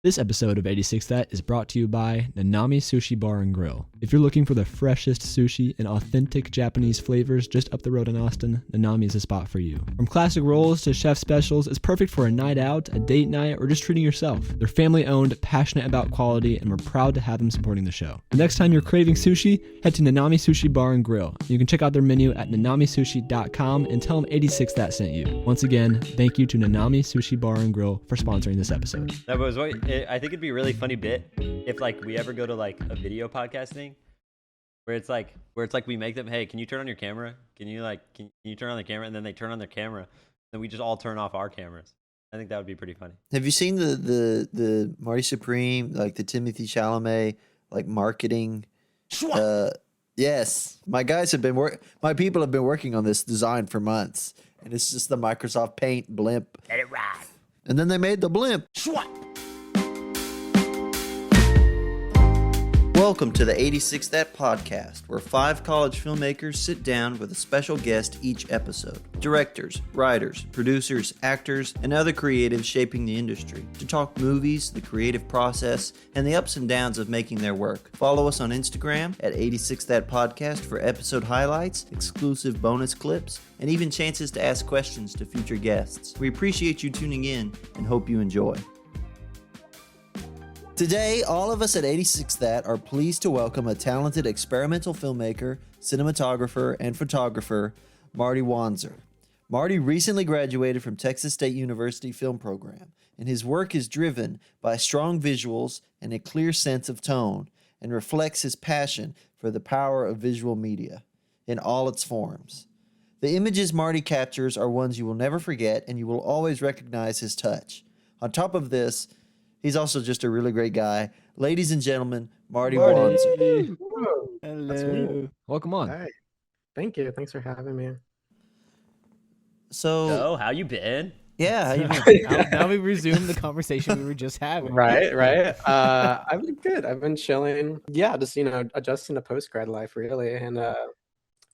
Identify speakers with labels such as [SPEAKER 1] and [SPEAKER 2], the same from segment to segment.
[SPEAKER 1] This episode of 86 That is brought to you by Nanami Sushi Bar and Grill. If you're looking for the freshest sushi and authentic Japanese flavors just up the road in Austin, Nanami is a spot for you. From classic rolls to chef specials, it's perfect for a night out, a date night, or just treating yourself. They're family owned, passionate about quality, and we're proud to have them supporting the show. The next time you're craving sushi, head to Nanami Sushi Bar and Grill. You can check out their menu at nanamisushi.com and tell them 86 That sent you. Once again, thank you to Nanami Sushi Bar and Grill for sponsoring this episode.
[SPEAKER 2] That was what I think it'd be a really funny bit if we ever go to a video podcasting where it's like we make them, hey, can you turn on your camera? Can you turn on the camera? And then they turn on their camera, then we just all turn off our cameras. I think that would be pretty funny.
[SPEAKER 3] Have you seen the Marty Supreme, the Timothy Chalamet marketing? Yes, my people have been working on this design for months, and it's just the Microsoft Paint blimp.
[SPEAKER 2] Get it right.
[SPEAKER 3] And then they made the blimp.
[SPEAKER 2] Swat.
[SPEAKER 3] Welcome to the 86 That podcast, where 5 college filmmakers sit down with a special guest each episode. Directors, writers, producers, actors, and other creatives shaping the industry to talk movies, the creative process, and the ups and downs of making their work. Follow us on Instagram at 86 That podcast for episode highlights, exclusive bonus clips, and even chances to ask questions to future guests. We appreciate you tuning in and hope you enjoy. Today, all of us at 86 That are pleased to welcome a talented experimental filmmaker, cinematographer, and photographer, Martin Wanzer. Marty recently graduated from Texas State University Film Program, and his work is driven by strong visuals and a clear sense of tone, and reflects his passion for the power of visual media in all its forms. The images Marty captures are ones you will never forget, and you will always recognize his touch. On top of this, he's also just a really great guy. Ladies and gentlemen, Marty Wanzer.
[SPEAKER 1] Hello. Welcome on.
[SPEAKER 4] Hi. Thank you. Thanks for having me.
[SPEAKER 3] So,
[SPEAKER 2] how you been?
[SPEAKER 3] yeah, how you been?
[SPEAKER 1] now we resume the conversation we were just having.
[SPEAKER 4] Right. I've been good. I've been chilling. Yeah, just adjusting to post-grad life really, and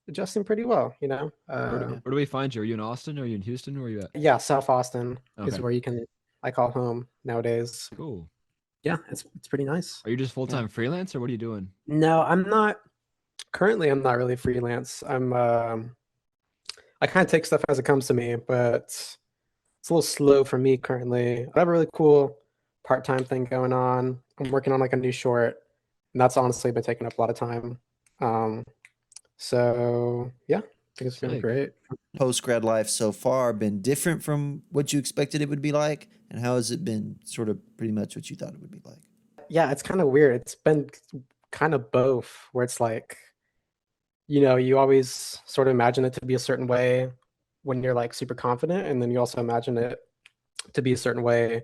[SPEAKER 4] adjusting pretty well.
[SPEAKER 1] Where do we find you? Are you in Austin? Or are you in Houston? Where are you at?
[SPEAKER 4] Yeah, South Austin is
[SPEAKER 1] Okay.
[SPEAKER 4] where I call home nowadays.
[SPEAKER 1] Cool.
[SPEAKER 4] Yeah, it's pretty nice.
[SPEAKER 1] Are you just full-time freelance, or what are you doing?
[SPEAKER 4] No, I'm not. Currently, I'm not really freelance. I kind of take stuff as it comes to me, but it's a little slow for me currently. I have a really cool part-time thing going on. I'm working on a new short, and that's honestly been taking up a lot of time. So yeah, I think it's been
[SPEAKER 1] Sick.
[SPEAKER 4] great.
[SPEAKER 3] Post-grad life so far been different from what you expected it would be like? And how has it been sort of pretty much what you thought it would be like?
[SPEAKER 4] Yeah, it's kind of weird. It's been kind of both, where it's you always sort of imagine it to be a certain way when you're super confident, and then you also imagine it to be a certain way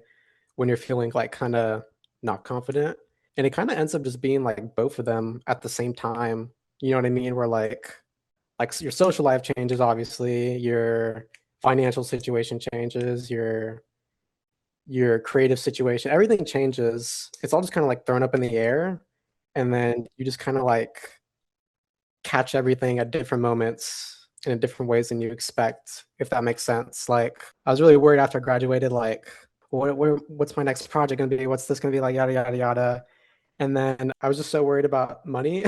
[SPEAKER 4] when you're feeling kind of not confident. And it kind of ends up just being both of them at the same time. You know what I mean? Where your social life changes, obviously, your financial situation changes, your creative situation, everything changes. It's all just kind of thrown up in the air, and then you just kind of catch everything at different moments and in different ways than you expect, if that makes sense. I was really worried after I graduated, what's my next project gonna be? What's this gonna be like? Yada yada yada. And then I was just so worried about money,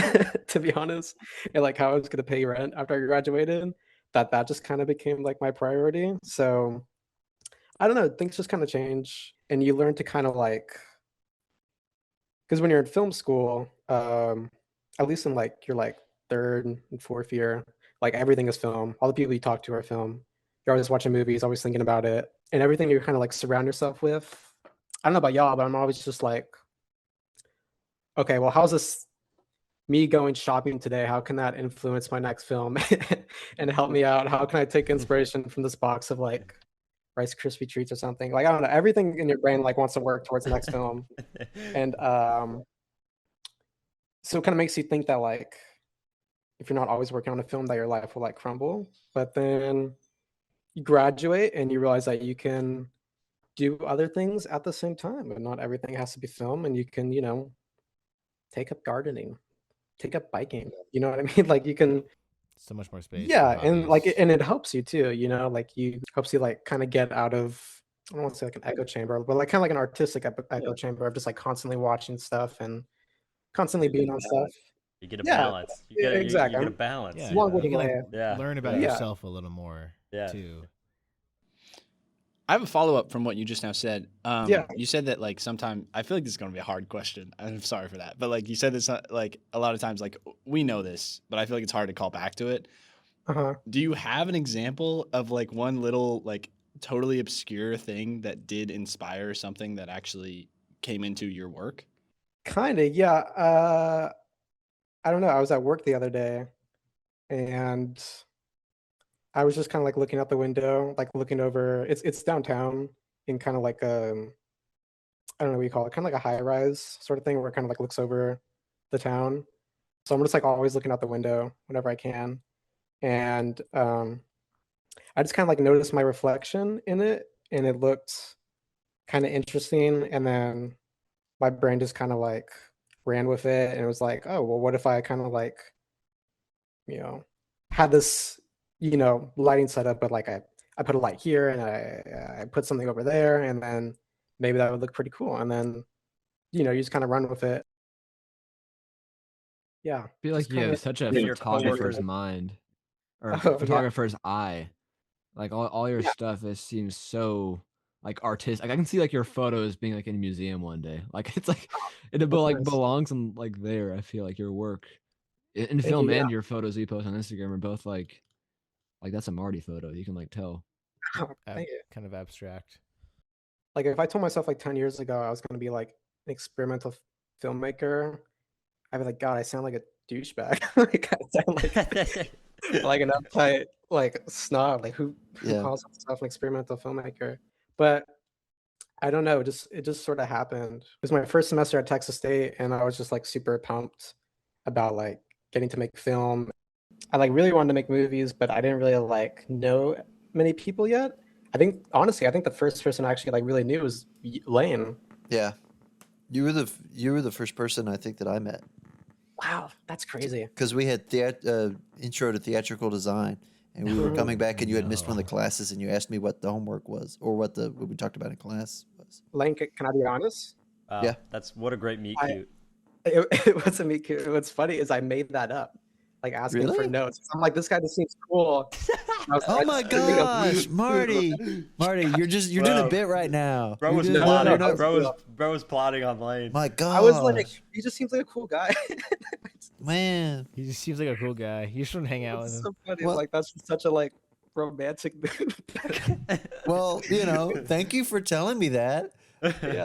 [SPEAKER 4] to be honest, and how I was gonna pay rent after I graduated, that just kind of became my priority. So I don't know, things just kind of change, and you learn to kind of because when you're in film school, at least in your third and fourth year, everything is film. All the people you talk to are film. You're always watching movies, always thinking about it, and everything you kind of surround yourself with. I don't know about y'all, but I'm always just okay, well, how's this me going shopping today? How can that influence my next film and help me out? How can I take inspiration from this box of Rice Krispie treats or something? I don't know. Everything in your brain wants to work towards the next film, and so it kind of makes you think that if you're not always working on a film, that your life will crumble. But then you graduate and you realize that you can do other things at the same time, and not everything has to be film. And you can take up gardening, take up biking. You know what I mean? You can.
[SPEAKER 5] So much more space.
[SPEAKER 4] Yeah, and and it helps you too. You helps you kind of get out of I don't want to say like an echo chamber, but like kind of like an artistic echo chamber of just like constantly watching stuff and constantly being on stuff.
[SPEAKER 2] You get a
[SPEAKER 4] Yeah,
[SPEAKER 2] balance. You
[SPEAKER 4] exactly.
[SPEAKER 2] get a balance.
[SPEAKER 5] Yeah,
[SPEAKER 2] You
[SPEAKER 4] One
[SPEAKER 2] know.
[SPEAKER 4] good
[SPEAKER 5] you can like
[SPEAKER 4] way.
[SPEAKER 2] Yeah.
[SPEAKER 5] learn about
[SPEAKER 2] Yeah.
[SPEAKER 4] Yeah.
[SPEAKER 5] yourself a little more
[SPEAKER 2] Yeah.
[SPEAKER 5] too.
[SPEAKER 1] I have a follow up from what you just now said.
[SPEAKER 4] Yeah.
[SPEAKER 1] You said that like sometimes I feel like this is going to be a hard question. I'm sorry for that, but like you said this like a lot of times like we know this, but I feel like it's hard to call back to it.
[SPEAKER 4] Uh-huh.
[SPEAKER 1] Do you have an example of like one little like totally obscure thing that did inspire something that actually came into your work?
[SPEAKER 4] Kind of, yeah. I don't know. I was at work the other day and I was just kind of like looking out the window, like looking over. It's downtown in kind of like I don't know what you call it, kind of like a high rise sort of thing where it kind of like looks over the town. So I'm just like always looking out the window whenever I can. And I just kind of like noticed my reflection in it and it looked kind of interesting. And then my brain just kind of like ran with it and it was like, oh, well, what if I kind of like, you know, had this, lighting setup, but like I put a light here and I put something over there and then maybe that would look pretty cool. And then, you just kind of run with it. Yeah.
[SPEAKER 1] I feel
[SPEAKER 4] Just
[SPEAKER 1] like you
[SPEAKER 4] kind
[SPEAKER 1] have
[SPEAKER 4] of,
[SPEAKER 1] such a
[SPEAKER 2] And your
[SPEAKER 1] photographer's
[SPEAKER 2] coworkers.
[SPEAKER 1] mind or
[SPEAKER 4] oh, yeah.
[SPEAKER 1] photographer's eye. Like all your
[SPEAKER 4] Yeah.
[SPEAKER 1] stuff, it seems so like artistic. Like I can see like your photos being like in a museum one day. Like it's like
[SPEAKER 4] That's
[SPEAKER 1] like
[SPEAKER 4] nice.
[SPEAKER 1] belongs in like there. I feel like your work in
[SPEAKER 4] Thank you.
[SPEAKER 1] film
[SPEAKER 4] Yeah.
[SPEAKER 1] and your photos you post on Instagram are both like that's a Marty photo. You can like tell.
[SPEAKER 4] Thank you.
[SPEAKER 5] Kind of abstract.
[SPEAKER 4] Like if I told myself like 10 years ago I was going to be like an experimental filmmaker, I'd be like, God, I sound like a douchebag. Like I sound like an uptight like snob. Like who
[SPEAKER 3] Yeah.
[SPEAKER 4] calls himself an experimental filmmaker? But I don't know. It just sort of happened. It was my first semester at Texas State, and I was just like super pumped about like getting to make film. I like really wanted to make movies, but I didn't really like know many people yet. I think honestly, I think the first person I actually like really knew was Lane.
[SPEAKER 3] Yeah. You were the first person I think that I met
[SPEAKER 4] Wow, that's crazy.
[SPEAKER 3] because we had intro to theatrical design, and we were coming back, and you had missed one of the classes, and you asked me what the homework was or what we talked about in class was.
[SPEAKER 4] Lane, can I be honest?
[SPEAKER 2] Wow.
[SPEAKER 3] Yeah.
[SPEAKER 2] That's what a great meet
[SPEAKER 4] I-
[SPEAKER 2] cute.
[SPEAKER 4] It wasn't me. What's funny is I made that up, like asking for
[SPEAKER 3] Really?
[SPEAKER 4] notes. I'm like, this guy just seems cool.
[SPEAKER 3] Oh my gosh, Marty! Marty, you're doing a
[SPEAKER 2] Bro.
[SPEAKER 3] bit right now.
[SPEAKER 2] Bro
[SPEAKER 3] You're
[SPEAKER 2] was
[SPEAKER 3] doing-
[SPEAKER 2] plotting.
[SPEAKER 4] no,
[SPEAKER 2] Bro was plotting on Lane.
[SPEAKER 3] My God,
[SPEAKER 4] I was like, he just seems like a cool guy.
[SPEAKER 3] man.
[SPEAKER 5] He just seems like a cool guy. You shouldn't hang out with
[SPEAKER 4] It's
[SPEAKER 5] him.
[SPEAKER 4] so funny.
[SPEAKER 3] Well-
[SPEAKER 4] Like that's just such a like romantic move.
[SPEAKER 3] Well, thank you for telling me that.
[SPEAKER 4] Yeah.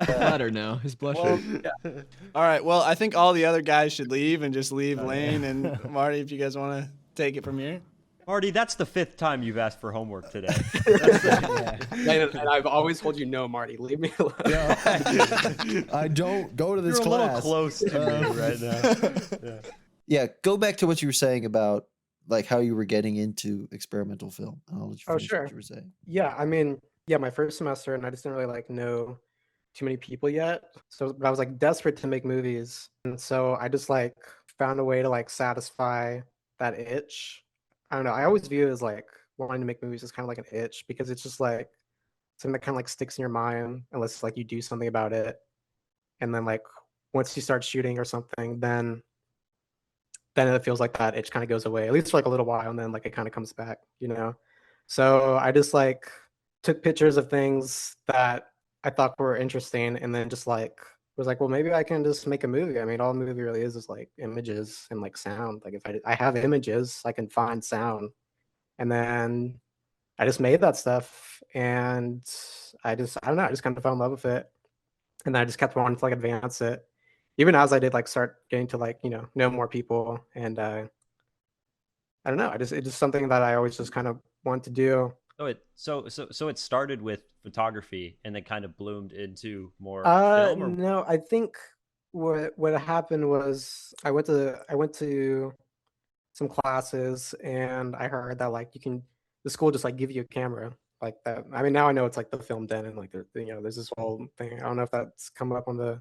[SPEAKER 1] Flattered now. He's blushing.
[SPEAKER 4] Yeah.
[SPEAKER 1] All right. Well, I think all the other guys should leave and just leave Lane and Marty if you guys want to take it from here.
[SPEAKER 2] Marty, that's the 5th time you've asked for homework today.
[SPEAKER 5] Yeah.
[SPEAKER 4] And I've always told you no, Marty. Leave me alone.
[SPEAKER 3] I don't go to this
[SPEAKER 2] You're a little
[SPEAKER 3] class.
[SPEAKER 2] close to me right now.
[SPEAKER 3] Yeah, go back to what you were saying about like how you were getting into experimental film. I'll let you
[SPEAKER 4] Oh,
[SPEAKER 3] finish
[SPEAKER 4] sure.
[SPEAKER 3] what you were saying.
[SPEAKER 4] Yeah, I mean, yeah, my first semester, and I just didn't really like know too many people yet. So, but I was like desperate to make movies, and so I just like found a way to like satisfy that itch. I don't know. I always view it as like wanting to make movies as kind of like an itch because it's just like something that kind of like sticks in your mind unless like you do something about it, and then like once you start shooting or something, then it feels like that itch kind of goes away, at least for like a little while, and then like it kind of comes back, So I just like took pictures of things that I thought were interesting, and then just like was like, well, maybe I can just make a movie. I mean, all a movie really is like images and like sound. Like if I have images, I can find sound, and then I just made that stuff, and I don't know, I just kind of fell in love with it, and I just kept wanting to like advance it even as I did like start getting to like know more people, and I don't know, it's just something that I always just kind of want to do.
[SPEAKER 2] So it started with photography and then kind of bloomed into more film. Or
[SPEAKER 4] No, I think what happened was I went to some classes and I heard that like the school just like give you a camera like that. I mean, now I know it's like the film den and like there's this whole thing. I don't know if that's come up on the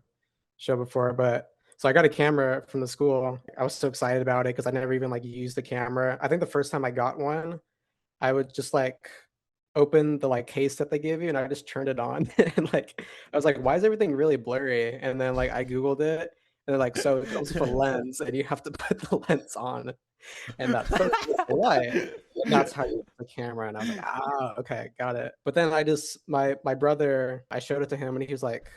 [SPEAKER 4] show before, but so I got a camera from the school. I was so excited about it because I never even like used the camera. I think the first time I got one, I would just like opened the like case that they gave you, and I just turned it on, and like I was like, why is everything really blurry? And then like I googled it, and they're like, so it comes with a lens, and you have to put the lens on, and that focuses the light, and that's how you use the camera. And I was like, okay, got it. But then I just my brother, I showed it to him, and he was like,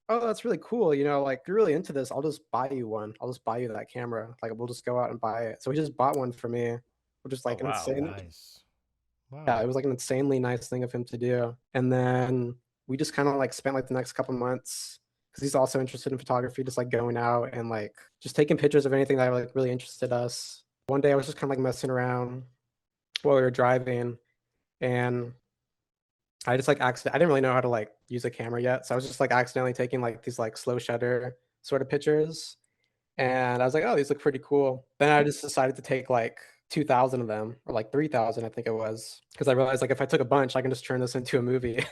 [SPEAKER 4] oh, that's really cool. You know, like you're really into this. I'll just buy you one. I'll just buy you that camera. Like we'll just go out and buy it. So he just bought one for me, which is
[SPEAKER 2] Oh
[SPEAKER 4] like an
[SPEAKER 2] wow.
[SPEAKER 4] insane.
[SPEAKER 5] Nice.
[SPEAKER 4] Yeah, it
[SPEAKER 5] Wow.
[SPEAKER 4] was like an insanely nice thing of him to do. And then we just kind of like spent like the next couple months because he's also interested in photography, just like going out and like just taking pictures of anything that like really interested us. One day I was just kind of like messing around while we were driving, and I just like accident I didn't really know how to like use a camera yet. So I was just like accidentally taking like these like slow shutter sort of pictures. And I was like, oh, these look pretty cool. Then I just decided to take like 2,000 of them, or like 3,000, I think it was. Because I realized like if I took a bunch, I can just turn this into a movie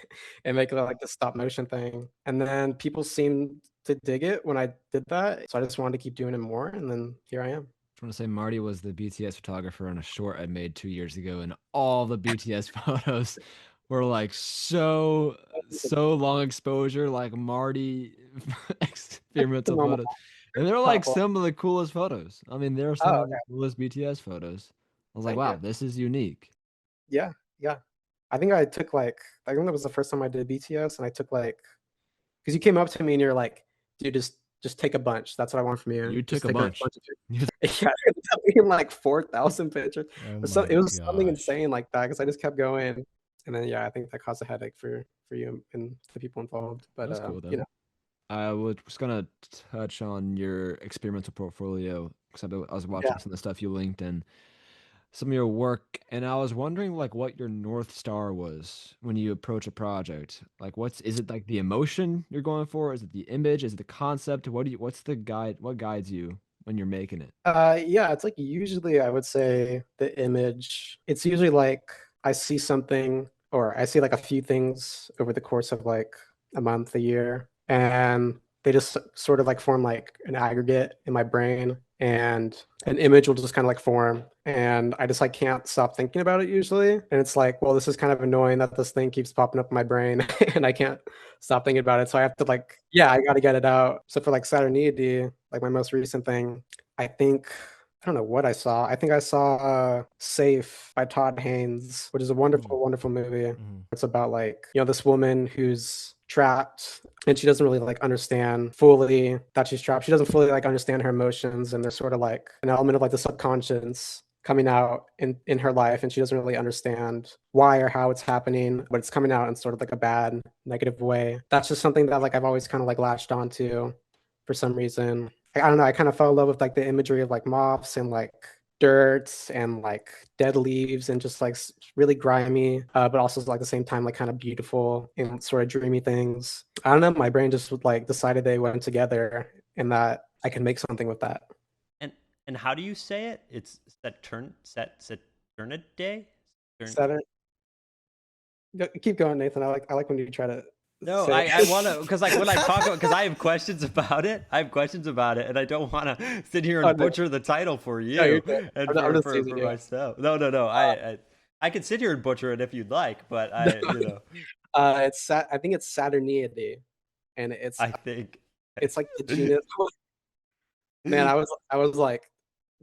[SPEAKER 4] and make it like the stop motion thing. And then people seemed to dig it when I did that. So I just wanted to keep doing it more. And then here I am.
[SPEAKER 1] I want to say Marty was the BTS photographer on a short I made 2 years ago, and all the BTS photos were like so long exposure, like Marty experimental photos,
[SPEAKER 4] Phenomenal.
[SPEAKER 1] and they're like
[SPEAKER 4] Powerful.
[SPEAKER 1] some of the coolest photos. I mean, they're some
[SPEAKER 4] Oh,
[SPEAKER 1] of the
[SPEAKER 4] okay.
[SPEAKER 1] coolest BTS photos. I was like,
[SPEAKER 4] Thank you.
[SPEAKER 1] wow, this is unique.
[SPEAKER 4] Yeah. Yeah. I think I took like, I think that was the first time I did BTS. And I took like, because you came up to me and you're like, dude, just take a bunch. That's what I want from you.
[SPEAKER 1] You
[SPEAKER 4] Just
[SPEAKER 1] took a
[SPEAKER 4] take a
[SPEAKER 1] bunch.
[SPEAKER 4] bunch of pictures. Yeah, it ended up being like 4,000 pictures.
[SPEAKER 5] Oh
[SPEAKER 4] So
[SPEAKER 5] my
[SPEAKER 4] it was something
[SPEAKER 5] gosh.
[SPEAKER 4] insane like that because I just kept going. And then yeah, I think that caused a headache for you and the people involved. But
[SPEAKER 1] That's cool
[SPEAKER 4] you
[SPEAKER 1] though.
[SPEAKER 4] know,
[SPEAKER 1] Was gonna touch on your experimental portfolio because I was
[SPEAKER 4] yeah.
[SPEAKER 1] watching some of the stuff you linked and some of your work, and I was wondering like what your North Star was when you approach a project. Like, is it like the emotion you're going for? Is it the image? Is it the concept? What's the guide? What guides you when you're making it?
[SPEAKER 4] Yeah, it's like usually I would say the image, it's usually like I see something or I see like a few things over the course of like a month, a year, and they just sort of like form like an aggregate in my brain, and an image will just kind of like form, and I just like can't stop thinking about it usually. And it's like, well, this is kind of annoying that this thing keeps popping up in my brain and I can't stop thinking about it. So I have to like, yeah, I got to get it out. So for like Saturday, like my most recent thing, I think I don't know what I saw. I think I saw Safe by Todd Haynes, which is a
[SPEAKER 5] Mm,
[SPEAKER 4] wonderful, wonderful movie.
[SPEAKER 5] mhm.
[SPEAKER 4] It's about like, you know, this woman who's trapped and she doesn't really like understand fully that she's trapped. She doesn't fully like understand her emotions, and there's sort of like an element of like the subconscious coming out in her life, and she doesn't really understand why or how it's happening, but it's coming out in sort of like a bad negative way. That's just something that like I've always kind of like latched onto for some reason. I don't know, I kind of fell in love with like the imagery of like moths and like dirt and like dead leaves and just like really grimy, but also like at the same time like kind of beautiful and sort of dreamy things. I don't know, my brain just like decided they went together and that I can make something with that.
[SPEAKER 2] And and how do you say it? It's Saturniday? Saturn.
[SPEAKER 4] Saturn, keep going, Nathan. I like when you try to
[SPEAKER 2] No,
[SPEAKER 4] say
[SPEAKER 2] I want to because like when I talk about because I have questions about it. I have questions about it, and I don't want to sit here
[SPEAKER 4] Oh
[SPEAKER 2] and
[SPEAKER 4] no,
[SPEAKER 2] butcher the title for
[SPEAKER 4] no, you're
[SPEAKER 2] you
[SPEAKER 4] good.
[SPEAKER 2] and
[SPEAKER 4] I'm just
[SPEAKER 2] for
[SPEAKER 4] teasing you.
[SPEAKER 2] myself. No. I can sit here and butcher it if you'd like, but
[SPEAKER 4] No,
[SPEAKER 2] I you know
[SPEAKER 4] I think it's Saturniidae, and
[SPEAKER 2] I think.
[SPEAKER 4] it's like the genus. Man, I was like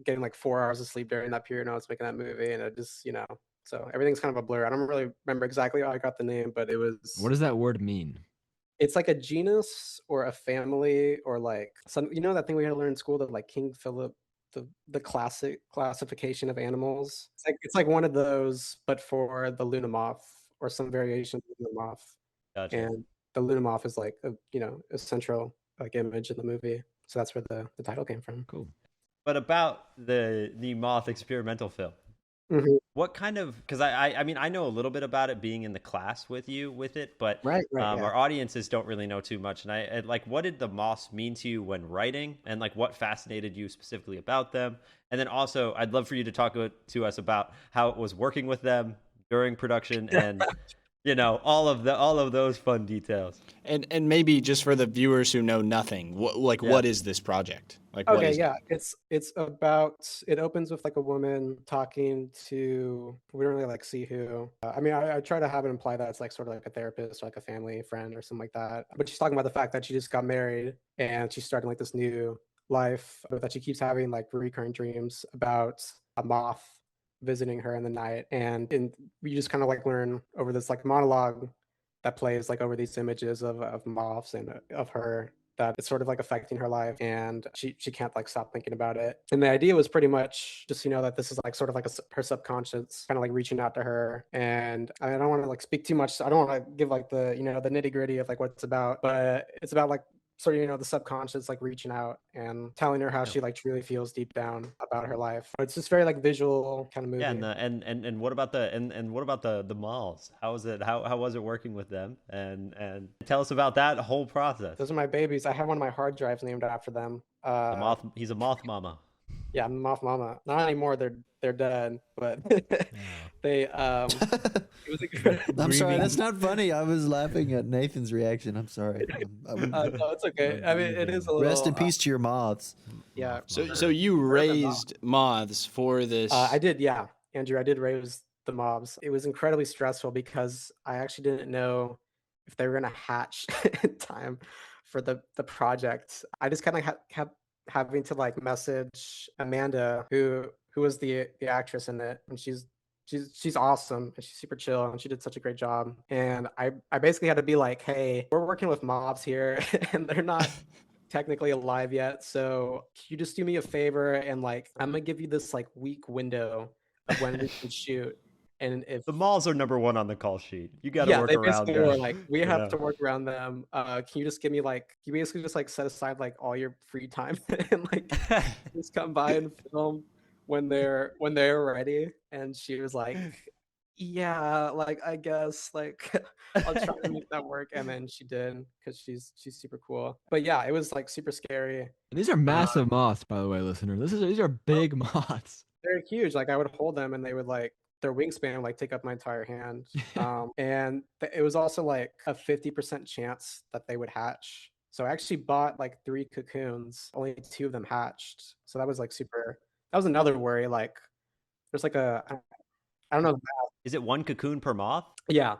[SPEAKER 4] getting like 4 hours of sleep during that period when I was making that movie, and it just so everything's kind of a blur. I don't really remember exactly how I got the name, but
[SPEAKER 1] What does that word mean?
[SPEAKER 4] it's like a genus or a family or like some that thing we had to learn in school that like King Philip the classic classification of animals. It's like one of those, but for the Luna moth or some variation of the Luna moth.
[SPEAKER 2] Gotcha.
[SPEAKER 4] And the Luna moth is like a central like image in the movie. So that's where the title came from.
[SPEAKER 1] Cool.
[SPEAKER 2] But about the moth experimental film,
[SPEAKER 4] Mhm.
[SPEAKER 2] what kind of because I mean I know a little bit about it being in the class with you with it, but
[SPEAKER 4] Right, yeah.
[SPEAKER 2] our audiences don't really know too much. And like, what did the moths mean to you when writing, and like what fascinated you specifically about them? And then also, I'd love for you to talk to us about how it was working with them during production, and all of those fun details.
[SPEAKER 6] And maybe just for the viewers who know nothing, what is this project? Like what
[SPEAKER 4] Okay,
[SPEAKER 6] is
[SPEAKER 4] yeah, it's about it opens with like a woman talking to we don't really like see who. I mean, I try to have it imply that it's like sort of like a therapist or like a family friend or something like that. But she's talking about the fact that she just got married and she's starting like this new life, but that she keeps having like recurring dreams about a moth visiting her in the night, and you just kind of like learn over this like monologue that plays like over these images of moths and of her that it's sort of like affecting her life and she can't like stop thinking about it. And the idea was pretty much just that this is like sort of like her subconscious kind of like reaching out to her. And I don't want to like speak too much, I don't want to give like the the nitty gritty of like what it's about, but it's about like sort of the subconscious like reaching out and telling her how she like truly feels deep down about her life. But it's just very like visual kind of movie.
[SPEAKER 2] Yeah, and what about the malls? How was it? How was it working with them? And tell us about that whole process.
[SPEAKER 4] Those are my babies. I have one of my hard drives named after them.
[SPEAKER 2] The moth. He's a moth mama.
[SPEAKER 4] Yeah, I'm Moth Mama. Not anymore. They're dead. But they it was
[SPEAKER 3] I'm sorry,
[SPEAKER 5] Grieving.
[SPEAKER 3] that's not funny. I was laughing at Nathan's reaction. I'm sorry.
[SPEAKER 4] no, it's okay. I mean, it is a little.
[SPEAKER 3] Rest in peace to your moths.
[SPEAKER 4] Yeah.
[SPEAKER 6] So you raised moths for this?
[SPEAKER 4] I did. Yeah, Andrew. I did raise the mobs. It was incredibly stressful because I actually didn't know if they were gonna hatch in time for the project. I just kind of kept having to like message Amanda, who was the actress in it, and she's awesome and she's super chill and she did such a great job. And I basically had to be like, hey, we're working with mobs here and they're not technically alive yet, so can you just do me a favor and like I'm gonna give you this like week window of when we can shoot. And if
[SPEAKER 2] The malls are number one on the call sheet. You got to
[SPEAKER 4] yeah,
[SPEAKER 2] work
[SPEAKER 4] they
[SPEAKER 2] around
[SPEAKER 4] basically were
[SPEAKER 2] them.
[SPEAKER 4] like, we have to work around them. Can you just give me like, you basically just like set aside like all your free time and like just come by and film when they're ready. And she was like, yeah, like I guess like I'll try to make that work. And then she did because she's super cool. But yeah, it was like super scary.
[SPEAKER 1] And these are massive moths, by the way, listener. These are big moths.
[SPEAKER 4] They're huge. Like I would hold them and they would like their wingspan would like take up my entire hand. And it was also like a 50% chance that they would hatch. So I actually bought like 3 cocoons. Only 2 of them hatched. So that was like super. That was another worry. Like there's like I don't know.
[SPEAKER 2] Is it one cocoon per moth?
[SPEAKER 4] Yeah.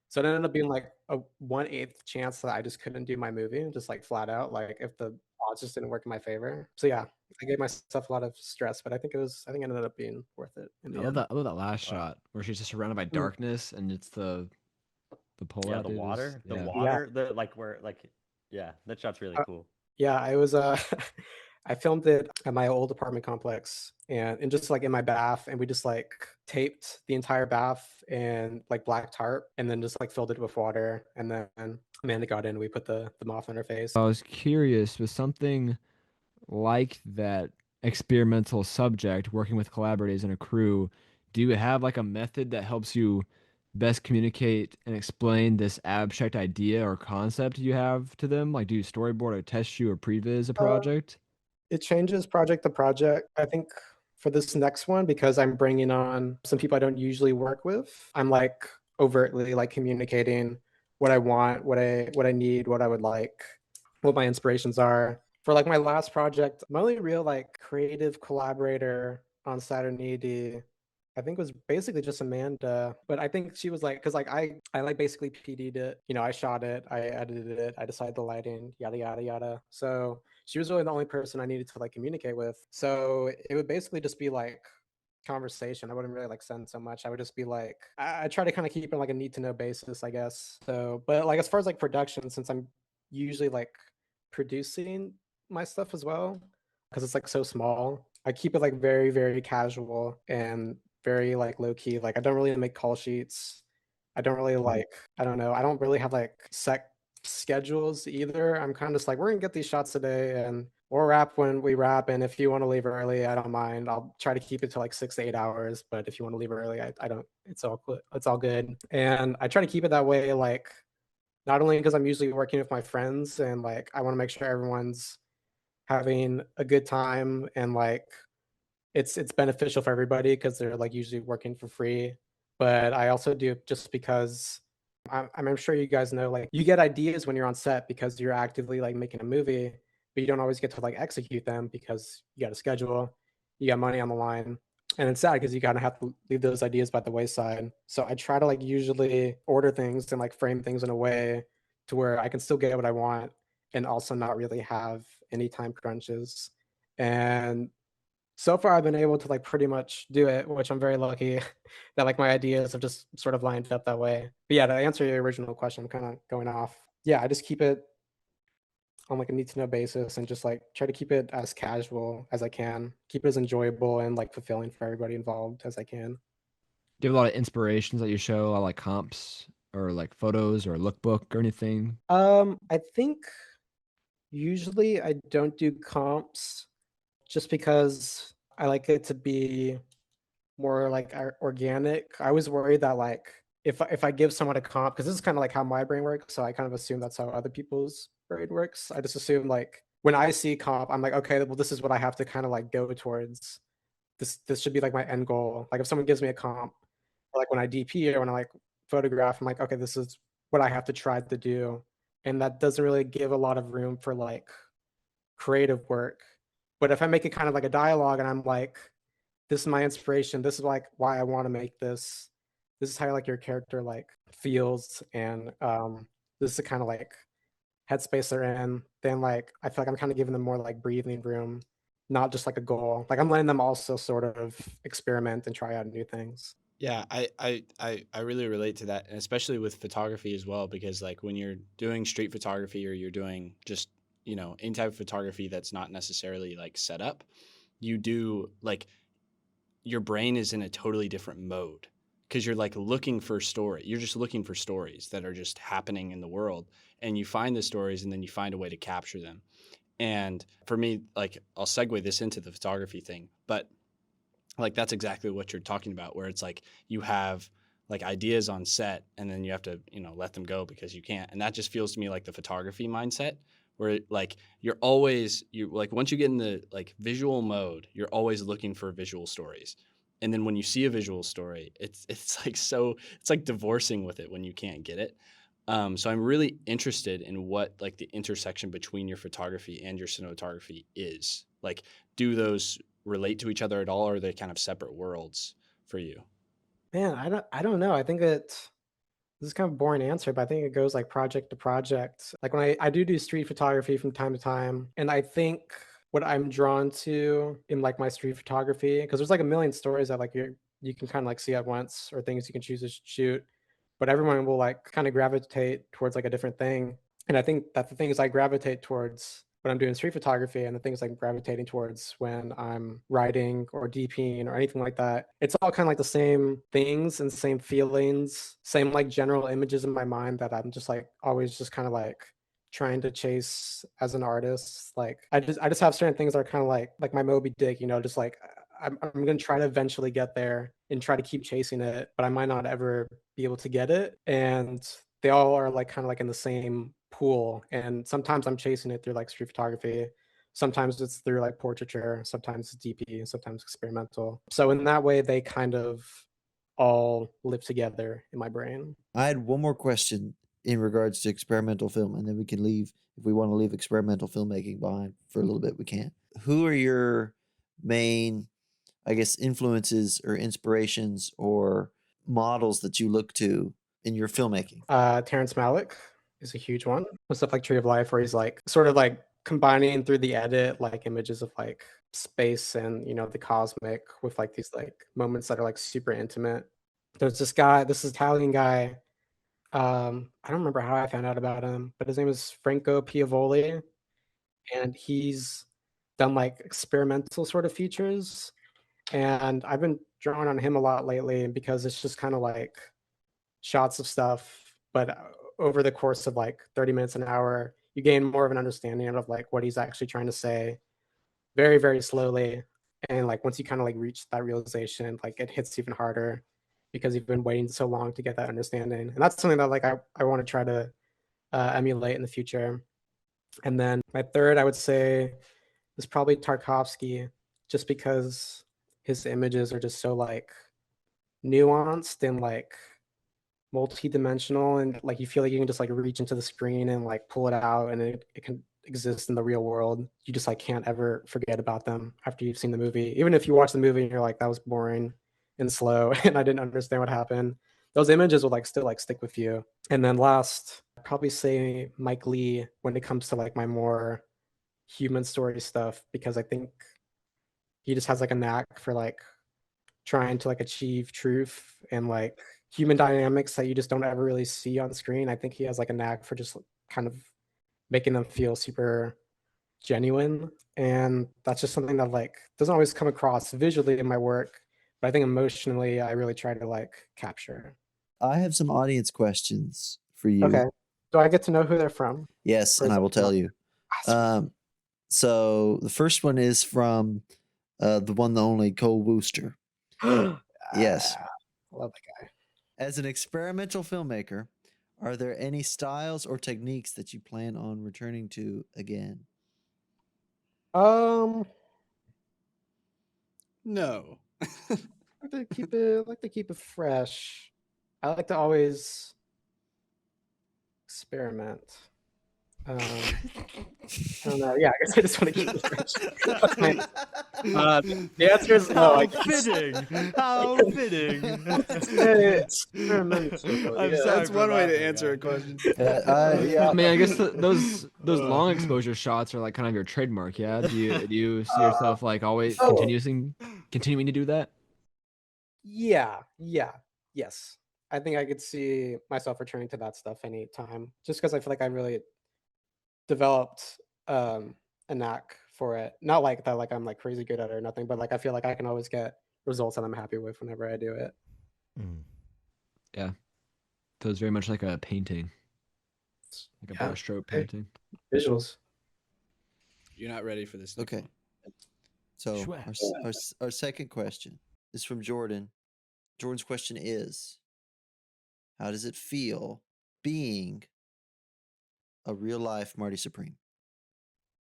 [SPEAKER 4] So it ended up being like a 1/8 chance that I just couldn't do my movie, just like flat out, like if the odds just didn't work in my favor. So yeah, I gave myself a lot of stress, but I think it ended up being worth it in the end.
[SPEAKER 1] I love that last shot where she's just surrounded by darkness and it's the pullout.
[SPEAKER 2] Yeah, the
[SPEAKER 1] dude,
[SPEAKER 2] water,
[SPEAKER 1] yeah.
[SPEAKER 2] the like where like yeah, that shot's really cool.
[SPEAKER 4] Yeah, I was I filmed it at my old apartment complex and just like in my bath, and we just like taped the entire bath and like black tarp and then just like filled it with water, and then Amanda got in and we put the moth on her face.
[SPEAKER 1] I was curious with something like that experimental subject, working with collaborators and a crew, do you have like a method that helps you best communicate and explain this abstract idea or concept you have to them? Like, do you storyboard or test shoot or previs a project?
[SPEAKER 4] It changes project to project. I think for this next one, because I'm bringing on some people I don't usually work with, I'm like overtly like communicating what I want, what I need, what I would like, what my inspirations are. For like my last project, my only real like creative collaborator on Saturday D, I think was basically just Amanda. But I think she was like, because like I like basically PD'd it. I shot it, I edited it, I decided the lighting, yada yada yada. So she was really the only person I needed to like communicate with. So it would basically just be like conversation. I wouldn't really like send so much. I would just be like, I try to kind of keep it like a need to know basis, I guess. So, but like as far as like production, since I'm usually like producing my stuff as well, because it's like so small, I keep it like very, very casual and very like low key. Like I don't really make call sheets. I don't really like, I don't know. I don't really have like set schedules either. I'm kind of just like, we're gonna get these shots today and we'll wrap when we wrap. And if you want to leave early, I don't mind. I'll try to keep it to like 6 to 8 hours. But if you want to leave early, I don't, it's all good. And I try to keep it that way, like not only because I'm usually working with my friends and like I want to make sure everyone's having a good time and like it's beneficial for everybody because they're like usually working for free. But I also do it just because I'm sure you guys know, like, you get ideas when you're on set because you're actively like making a movie, but you don't always get to like execute them because you got a schedule, you got money on the line. And it's sad because you kind of have to leave those ideas by the wayside. So I try to like usually order things and like frame things in a way to where I can still get what I want and also not really have any time crunches. And so far I've been able to like pretty much do it, which I'm very lucky that like my ideas have just sort of lined up that way. But yeah, to answer your original question, I'm kind of going off. Yeah, I just keep it on like a need to know basis and just like try to keep it as casual as I can, keep it as enjoyable and like fulfilling for everybody involved as I can.
[SPEAKER 1] Do you have a lot of inspirations that you show, a lot of, like comps or like photos or a lookbook or anything?
[SPEAKER 4] I think usually I don't do comps just because I like it to be more like organic. I was worried that like if I give someone a comp, because this is kind of like how my brain works, so I kind of assume that's how other people's brain works. I just assume like when I see comp, I'm like, okay, well, this is what I have to kind of like go towards. This should be like my end goal. Like if someone gives me a comp, or like when I DP or when I like photograph, I'm like, okay, this is what I have to try to do, and that doesn't really give a lot of room for like creative work. But if I make it kind of like a dialogue and I'm like, this is my inspiration, this is like why I want to make this is how like your character like feels, and this is the kind of like headspace they're in, then like I feel like I'm kind of giving them more like breathing room, not just like a goal. Like I'm letting them also sort of experiment and try out new things.
[SPEAKER 6] Yeah, I really relate to that, and especially with photography as well, because like when you're doing street photography or you're doing just, any type of photography that's not necessarily like set up, you do like your brain is in a totally different mode because you're like looking for story. You're just looking for stories that are just happening in the world, and you find the stories and then you find a way to capture them. And for me, like I'll segue this into the photography thing, but like that's exactly what you're talking about, where it's like you have like ideas on set and then you have to let them go because you can't, and that just feels to me like the photography mindset, where like you like once you get in the like visual mode, you're always looking for visual stories, and then when you see a visual story, it's like it's like divorcing with it when you can't get it. So I'm really interested in what like the intersection between your photography and your cinematography is. Like, do those relate to each other at all, or are they kind of separate worlds for you?
[SPEAKER 4] Man, I don't know. I think this is kind of a boring answer, but I think it goes like project to project. Like when I do street photography from time to time, and I think what I'm drawn to in like my street photography, because there's like a million stories that like you can kind of like see at once, or things you can choose to shoot, but everyone will like kind of gravitate towards like a different thing. And I think that the things I gravitate towards when I'm doing street photography and the things I'm gravitating towards when I'm writing or DPing or anything like that, it's all kind of like the same things and same feelings, same like general images in my mind that I'm just like always just kind of like trying to chase as an artist. Like I just have certain things that are kind of like my Moby Dick, just like I'm gonna try to eventually get there and try to keep chasing it, but I might not ever be able to get it. And they all are like kind of like in the same pool. And sometimes I'm chasing it through like street photography. Sometimes it's through like portraiture. Sometimes it's DP. Sometimes experimental. So in that way, they kind of all live together in my brain.
[SPEAKER 3] I had one more question in regards to experimental film, and then we can leave if we want to leave experimental filmmaking behind for a little bit. We can. Who are your main, I guess, influences or inspirations or models that you look to in your filmmaking?
[SPEAKER 4] Terrence Malick is a huge one. With stuff like Tree of Life, where he's like sort of like combining through the edit like images of like space and the cosmic with like these like moments that are like super intimate. There's this Italian guy. I don't remember how I found out about him, but his name is Franco Piavoli, and he's done like experimental sort of features. And I've been drawing on him a lot lately because it's just kind of like shots of stuff, but over the course of like 30 minutes, an hour, you gain more of an understanding of like what he's actually trying to say very, very slowly. And like once you kind of like reach that realization, like it hits even harder because you've been waiting so long to get that understanding. And that's something that like I want to try to emulate in the future. And then my third, I would say, is probably Tarkovsky, just because his images are just so like nuanced and like multi-dimensional, and like you feel like you can just like reach into the screen and like pull it out, and it can exist in the real world. You just like can't ever forget about them after you've seen the movie. Even if you watch the movie and you're like, that was boring and slow and I didn't understand what happened, those images will like still like stick with you. And then last, I'd probably say Mike Lee when it comes to like my more human story stuff, because I think he just has like a knack for like trying to like achieve truth and like human dynamics that you just don't ever really see on screen. I think he has like a knack for just kind of making them feel super genuine. And that's just something that like doesn't always come across visually in my work, but I think emotionally I really try to like capture.
[SPEAKER 3] I have some audience questions for you.
[SPEAKER 4] Okay. Do I get to know who they're from?
[SPEAKER 3] Yes,
[SPEAKER 4] Or
[SPEAKER 3] and
[SPEAKER 4] is
[SPEAKER 3] I
[SPEAKER 4] it
[SPEAKER 3] will tell
[SPEAKER 4] not?
[SPEAKER 3] you.
[SPEAKER 4] Ah,
[SPEAKER 3] Um, so the first one is from the one, the only Cole Wooster.
[SPEAKER 4] sweet.
[SPEAKER 3] Yes.
[SPEAKER 4] I love that
[SPEAKER 3] As an experimental filmmaker, are there any styles or techniques that you plan on returning to again?
[SPEAKER 4] guy.
[SPEAKER 6] No.
[SPEAKER 4] I like to keep it fresh. I like to always experiment. I don't know. Yeah, I guess I just want to keep it fresh. That's my answer. The answer is no, I
[SPEAKER 5] How
[SPEAKER 4] guess.
[SPEAKER 5] fitting! How fitting!
[SPEAKER 4] Experimental.
[SPEAKER 5] I'm
[SPEAKER 4] Yeah.
[SPEAKER 5] sorry
[SPEAKER 6] That's
[SPEAKER 5] for
[SPEAKER 6] one way to
[SPEAKER 5] laughing,
[SPEAKER 6] answer a
[SPEAKER 5] guys.
[SPEAKER 6] question.
[SPEAKER 3] Yeah.
[SPEAKER 1] I mean, I guess those long exposure shots are like kind of your trademark. Yeah. Do you see yourself like always
[SPEAKER 4] Oh,
[SPEAKER 1] continuing to do that?
[SPEAKER 4] yeah, yes. I think I could see myself returning to that stuff anytime, just because I feel like I really developed a knack for it. Not like that, like I'm like crazy good at it or nothing, but like I feel like I can always get results that I'm happy with whenever I do it.
[SPEAKER 5] Mm.
[SPEAKER 1] Yeah. Feels very much like a painting, like a
[SPEAKER 4] Yeah,
[SPEAKER 1] brushstroke
[SPEAKER 4] hey,
[SPEAKER 1] painting.
[SPEAKER 4] visuals.
[SPEAKER 6] You're not ready for this next
[SPEAKER 3] Okay.
[SPEAKER 6] one.
[SPEAKER 3] So
[SPEAKER 5] Schwa.
[SPEAKER 3] our second question is from Jordan. Jordan's question is, how does it feel being a real life Marty Supreme?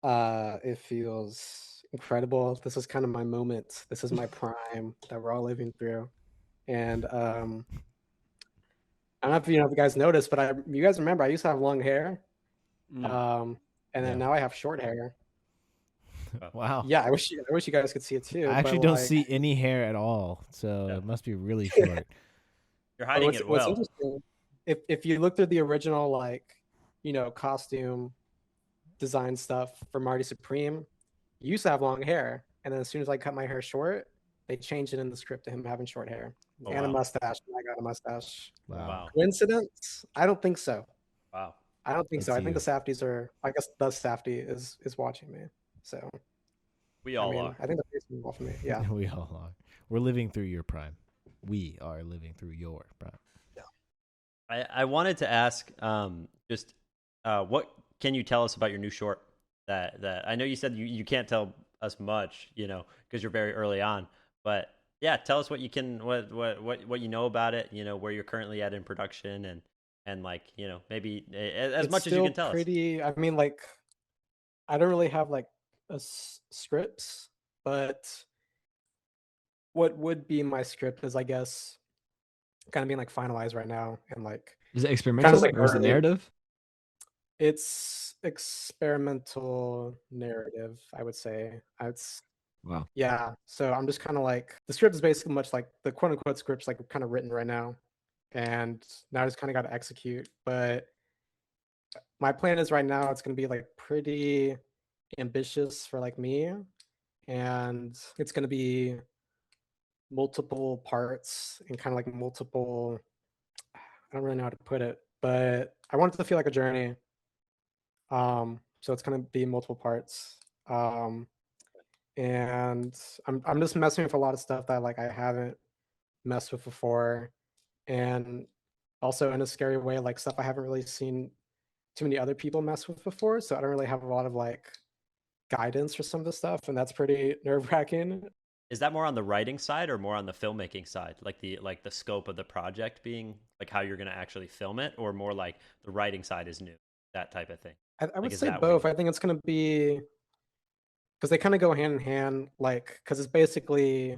[SPEAKER 4] It feels incredible. This is kind of my moment. This is my prime that we're all living through. And I don't know if if you guys noticed, but you guys remember I used to have long hair.
[SPEAKER 6] Mm.
[SPEAKER 4] And then
[SPEAKER 5] Yeah.
[SPEAKER 4] now I have short hair.
[SPEAKER 5] Wow.
[SPEAKER 4] Yeah, I wish you guys could see it too.
[SPEAKER 5] I
[SPEAKER 4] But
[SPEAKER 5] actually don't
[SPEAKER 4] like,
[SPEAKER 5] see any hair at all, so
[SPEAKER 2] Yeah.
[SPEAKER 5] it must be really short.
[SPEAKER 2] You're
[SPEAKER 4] but
[SPEAKER 2] hiding it
[SPEAKER 4] what's
[SPEAKER 2] well.
[SPEAKER 4] interesting, if you look through the original like, costume design stuff for Marty Supreme, he used to have long hair, and then as soon as I cut my hair short, they changed it in the script to him having short hair
[SPEAKER 2] Oh,
[SPEAKER 4] and a
[SPEAKER 2] wow.
[SPEAKER 4] mustache. And I got a mustache.
[SPEAKER 5] Wow.
[SPEAKER 2] Wow.
[SPEAKER 4] Coincidence? I don't think so.
[SPEAKER 2] Wow.
[SPEAKER 4] I don't think so.
[SPEAKER 5] It's
[SPEAKER 4] I think the
[SPEAKER 5] you.
[SPEAKER 4] Safdies are. I guess the Safdie is watching me. So
[SPEAKER 2] We
[SPEAKER 4] I
[SPEAKER 2] all
[SPEAKER 4] mean,
[SPEAKER 2] are.
[SPEAKER 4] I think the face is for me. Yeah.
[SPEAKER 5] We all are. We're living through your prime. We are living through your prime.
[SPEAKER 2] I wanted to ask just what can you tell us about your new short that I know you said you can't tell us much, because you're very early on, but yeah, tell us what you can what you know about it, where you're currently at in production and like, maybe as
[SPEAKER 4] It's
[SPEAKER 2] much as you
[SPEAKER 4] still
[SPEAKER 2] can tell us.
[SPEAKER 4] pretty. I mean, like, I don't really have like scripts, but what would be my script is, I guess, kind of being like finalized right now, and like
[SPEAKER 1] Is it
[SPEAKER 4] kind of
[SPEAKER 1] experimental
[SPEAKER 4] like
[SPEAKER 1] or is it
[SPEAKER 4] early.
[SPEAKER 1] narrative?
[SPEAKER 4] It's experimental narrative, I would say. It's
[SPEAKER 1] Wow.
[SPEAKER 4] Yeah. So I'm just kind of like, the script is basically much like the quote unquote script's like kind of written right now, and now I just kind of got to execute. But my plan is right now it's going to be like pretty ambitious for like me, and it's going to be multiple parts and kind of like multiple, I don't really know how to put it, but I want it to feel like a journey. So it's going to be multiple parts. And I'm just messing with a lot of stuff that like I haven't messed with before, and also in a scary way, like stuff I haven't really seen too many other people mess with before. So I don't really have a lot of like guidance for some of the stuff, and that's pretty nerve wracking.
[SPEAKER 2] Is that more on the writing side or more on the filmmaking side? Like the scope of the project being like how you're going to actually film it, or more like the writing side is new, that type of thing?
[SPEAKER 4] I
[SPEAKER 2] Like,
[SPEAKER 4] would
[SPEAKER 2] is
[SPEAKER 4] say
[SPEAKER 2] that where
[SPEAKER 4] both. I think it's going to be, because they kind of go hand in hand, like, because it's basically,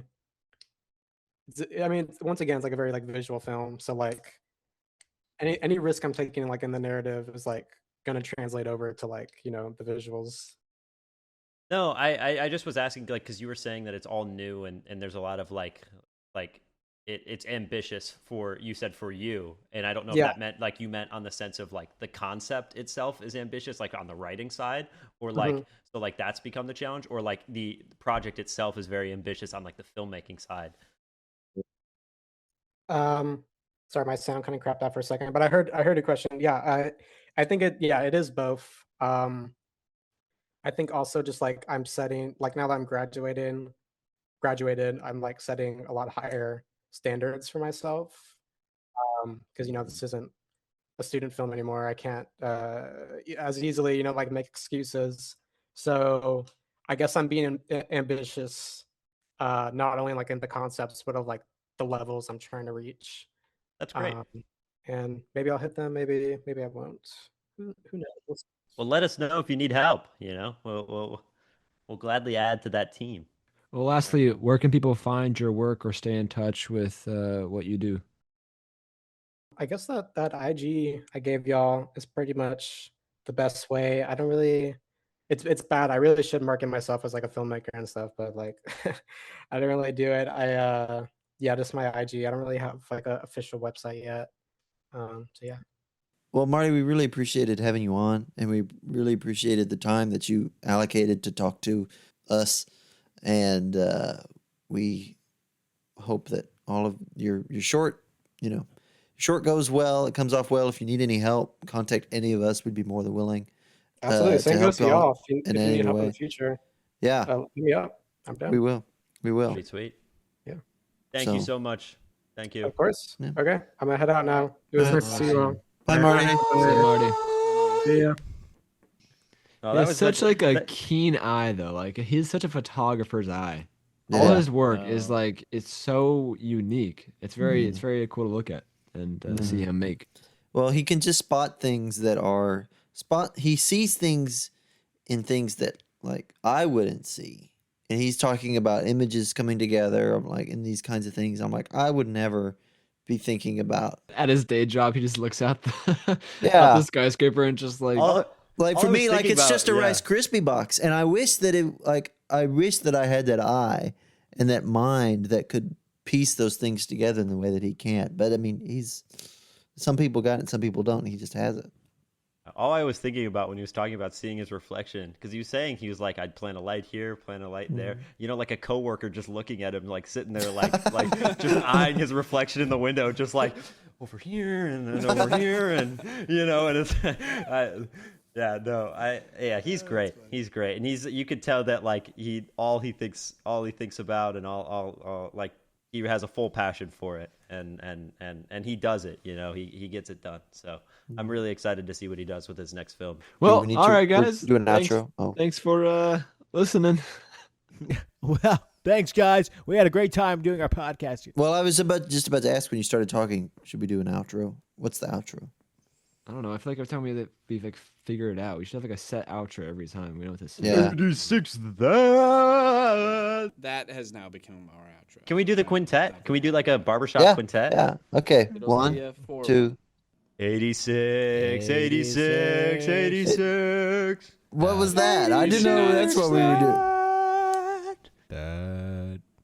[SPEAKER 4] I mean, once again, it's like a very like visual film. So like any risk I'm taking like in the narrative is like gonna translate over to like, you know, the visuals.
[SPEAKER 2] No, I just was asking like because you were saying that it's all new and there's a lot of like it's ambitious for you said for you, and I don't know if
[SPEAKER 4] Yeah.
[SPEAKER 2] that meant like you meant on the sense of like the concept itself is ambitious like on the writing side, or
[SPEAKER 4] Mhm.
[SPEAKER 2] like so like that's become the challenge, or like the project itself is very ambitious on like the filmmaking side.
[SPEAKER 4] Um, sorry, my sound kind of crapped out for a second, but I heard a question. Yeah, I think it is both. I think also just like I'm setting like now that I'm graduated, I'm like setting a lot higher standards for myself. Because you know this isn't a student film anymore. I can't as easily, you know, like make excuses. So I guess I'm being ambitious, not only like in the concepts, but of like the levels I'm trying to reach.
[SPEAKER 2] That's great.
[SPEAKER 4] Um, and maybe I'll hit them. Maybe I won't. Who knows?
[SPEAKER 2] Well, let us know if you need help. You know, we'll gladly add to that team.
[SPEAKER 1] Well, lastly, where can people find your work or stay in touch with what you do?
[SPEAKER 4] I guess that IG I gave y'all is pretty much the best way. I don't really. It's bad. I really should market myself as like a filmmaker and stuff, but like I don't really do it. Yeah, just my IG. I don't really have like an official website yet. So yeah.
[SPEAKER 3] Well, Marty, we really appreciated having you on, and we really appreciated the time that you allocated to talk to us. And we hope that all of your short, short goes well. It comes off well. If you need any help, contact any of us. We'd be more than willing
[SPEAKER 4] Absolutely.
[SPEAKER 3] to
[SPEAKER 4] Same
[SPEAKER 3] help
[SPEAKER 4] goes to y'all.
[SPEAKER 3] y'all in
[SPEAKER 4] If you
[SPEAKER 3] any
[SPEAKER 4] need help in the
[SPEAKER 3] way.
[SPEAKER 4] future,
[SPEAKER 3] Yeah,
[SPEAKER 4] hit me up. I'm
[SPEAKER 3] we
[SPEAKER 4] down.
[SPEAKER 3] will. We will.
[SPEAKER 2] Sweet, sweet.
[SPEAKER 4] Yeah.
[SPEAKER 2] Thank you
[SPEAKER 3] So-
[SPEAKER 2] so much. Thank you.
[SPEAKER 4] Of course.
[SPEAKER 3] Yeah.
[SPEAKER 4] Okay. I'm gonna head out now. It was
[SPEAKER 3] All right.
[SPEAKER 4] nice to see you all.
[SPEAKER 3] Bye, Marty.
[SPEAKER 1] See you, Marty.
[SPEAKER 4] See ya.
[SPEAKER 2] Oh,
[SPEAKER 1] He
[SPEAKER 2] that
[SPEAKER 1] has
[SPEAKER 2] was
[SPEAKER 1] such like a
[SPEAKER 2] that-
[SPEAKER 1] keen eye though. Like he's such a photographer's eye. All
[SPEAKER 3] Yeah.
[SPEAKER 1] his work is
[SPEAKER 5] No.
[SPEAKER 1] like it's so unique. It's very cool to look at and see him make.
[SPEAKER 3] Well, he can just spot things that are he sees things in things that like I wouldn't see. And he's talking about images coming together. I'm like, in these kinds of things. I'm like, I would never be thinking about.
[SPEAKER 1] At his day job, he just looks out the out
[SPEAKER 3] Yeah.
[SPEAKER 1] the skyscraper and just like
[SPEAKER 2] all,
[SPEAKER 3] Like
[SPEAKER 2] all
[SPEAKER 3] for
[SPEAKER 2] I was
[SPEAKER 3] me, like
[SPEAKER 2] thinking
[SPEAKER 3] it's
[SPEAKER 2] about-
[SPEAKER 3] just a
[SPEAKER 2] yeah.
[SPEAKER 3] Rice Krispie box. And I wish that I wish that I had that eye and that mind that could piece those things together in the way that he can't. But I mean, some people got it, some people don't. And he just has it.
[SPEAKER 2] All I was thinking about when he was talking about seeing his reflection, because he was saying he was like, I'd plant a light here, plant a light there. You know, like a coworker just looking at him, like sitting there, like just eyeing his reflection in the window, just like over here and then over here, and you know, and it's, he's great, he's great, and you could tell that like all he thinks about, and all like he has a full passion for it, and he does it, you know, he gets it done. So I'm really excited to see what he does with his next film.
[SPEAKER 1] well,
[SPEAKER 3] we need
[SPEAKER 1] all
[SPEAKER 3] to
[SPEAKER 1] right, guys.
[SPEAKER 3] do an
[SPEAKER 1] Thanks,
[SPEAKER 3] outro? Oh.
[SPEAKER 1] thanks for listening.
[SPEAKER 5] Well, thanks, guys. We had a great time doing our podcast.
[SPEAKER 3] Well, I was just about to ask when you started talking, should we do an outro? What's the outro?
[SPEAKER 1] I don't know. I feel like every time we like figure it out, we should have like a set outro every time. We know what to say.
[SPEAKER 3] Yeah.
[SPEAKER 2] 86 that.
[SPEAKER 6] That has now become our outro.
[SPEAKER 2] Can we do the quintet? Can we do like a barbershop
[SPEAKER 3] Yeah.
[SPEAKER 2] quintet?
[SPEAKER 3] Yeah. Okay.
[SPEAKER 6] It'll be
[SPEAKER 3] 1,
[SPEAKER 6] a 4-1.
[SPEAKER 3] 2.
[SPEAKER 2] 86, 86, 86.
[SPEAKER 3] What was that? I didn't know that's what we were doing.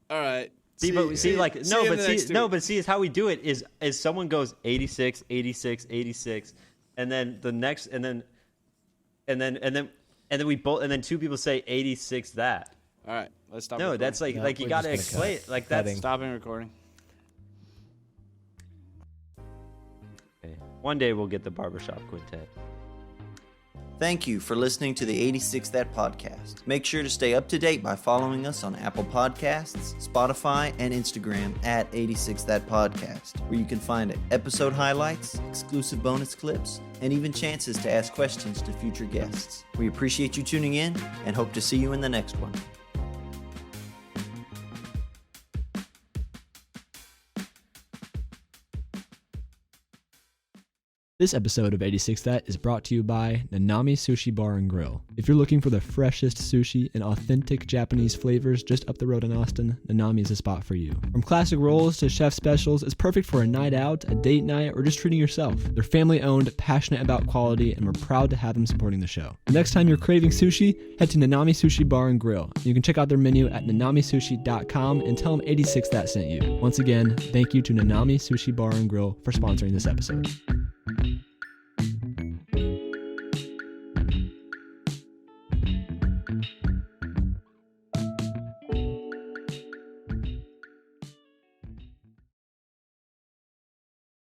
[SPEAKER 6] All right.
[SPEAKER 2] See, but see, like
[SPEAKER 6] you
[SPEAKER 2] no,
[SPEAKER 6] in
[SPEAKER 2] but
[SPEAKER 6] the
[SPEAKER 2] see,
[SPEAKER 6] next
[SPEAKER 2] no,
[SPEAKER 6] week.
[SPEAKER 2] but see, is how we do it is someone goes 86, 86, 86, and then the next, and then we both, and then two people say 86 that.
[SPEAKER 6] All right. Let's stop.
[SPEAKER 2] No,
[SPEAKER 6] recording.
[SPEAKER 2] that's like
[SPEAKER 5] No,
[SPEAKER 2] you
[SPEAKER 5] we're
[SPEAKER 2] gotta
[SPEAKER 5] just gonna
[SPEAKER 2] explain
[SPEAKER 5] cut.
[SPEAKER 2] it. Like that's
[SPEAKER 5] Cutting.
[SPEAKER 6] Stopping recording.
[SPEAKER 2] okay. One day we'll get the barbershop quintet.
[SPEAKER 3] Thank you for listening to the 86 That podcast. Make sure to stay up to date by following us on Apple Podcasts, Spotify, and Instagram at 86 That podcast, where you can find episode highlights, exclusive bonus clips, and even chances to ask questions to future guests. We appreciate you tuning in and hope to see you in the next one.
[SPEAKER 1] This episode of 86 That is brought to you by Nanami Sushi Bar and Grill. If you're looking for the freshest sushi and authentic Japanese flavors just up the road in Austin, Nanami is a spot for you. From classic rolls to chef specials, it's perfect for a night out, a date night, or just treating yourself. They're family owned, passionate about quality, and we're proud to have them supporting the show. The next time you're craving sushi, head to Nanami Sushi Bar and Grill. You can check out their menu at nanamisushi.com and tell them 86 That sent you. Once again, thank you to Nanami Sushi Bar and Grill for sponsoring this episode.